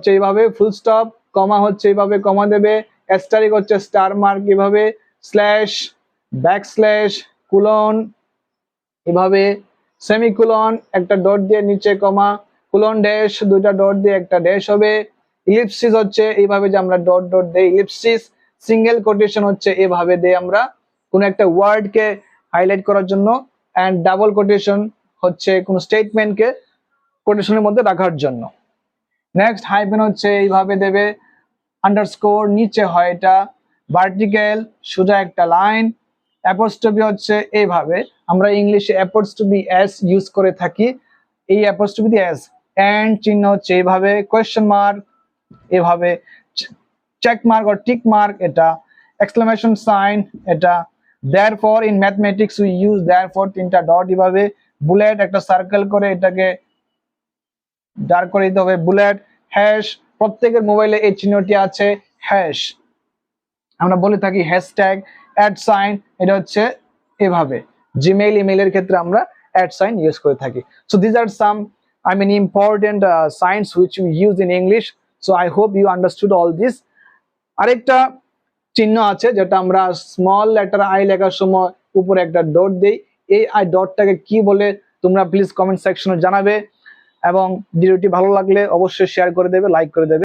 হচ্ছে এইভাবে, full stop, কমা হচ্ছে এইভাবে কমা দেবে, অ্যাস্টারিক হচ্ছে স্টার মার্ক এইভাবে, স্ল্যাশ, ব্যাকস্ল্যাশ, কোলন এভাবে, সেমিকোলন একটা ডট দিয়ে নিচে কমা, কোলন ড্যাশ দুইটা ডট দিয়ে একটা ড্যাশ হবে, ইলিপসিস হচ্ছে এইভাবে যে আমরা ডট ডট দেই ইলিপসিস, সিঙ্গেল কোটেশন হচ্ছে এইভাবে দেই আমরা কোন একটা ওয়ার্ডকে হাইলাইট করার জন্য, এন্ড ডাবল কোটেশন হচ্ছে কোন স্টেটমেন্টকে কোটেশনের মধ্যে রাখার জন্য। নেক্সট হাইফেন হচ্ছে এইভাবে দেবে, আন্ডারস্কোর নিচে হয় এটা, ভার্টিক্যাল সোজা একটা লাইন, অ্যাপোস্ট্রফি হচ্ছে এইভাবে, আমরা ইংলিশে অ্যাপোস্ট্রফি এস ইউজ করে থাকি, এই অ্যাপোস্ট্রফি দিয়ে এস, এন্ড চিহ্ন হচ্ছে এইভাবে, কোয়েশ্চেন মার্ক এইভাবে, চেক মার্ক আর টিক মার্ক এটা, এক্সক্লেমেশন সাইন এটা, therefore in mathematics we use therefore তিনটা ডট এইভাবে, বুলেট একটা সার্কেল করে এটাকে ডার্ক করে দিতে হবে, বুলেট, হ্যাশ, প্রত্যেকের মোবাইলে এই চিহ্নটি আছে হ্যাশ, আমরা বলে থাকি হ্যাশট্যাগ, অ্যাড সাইন এটা হচ্ছে এভাবে, জিমেইল ইমেইলের ক্ষেত্রে আমরা অ্যাড সাইন ইউজ করে থাকি। So this are some important signs which we use in English. So I hope you understood all this. আরেকটা চিহ্ন আছে যেটা আমরা স্মল লেটার আই লেখার সময় উপরে একটা ডট দেই, এই আই ডটটাকে কি বলে তোমরা প্লিজ কমেন্ট সেকশনে জানাবে, এবং ভিডিওটি ভালো লাগলে অবশ্যই শেয়ার করে দেবে, লাইক করে দেবে।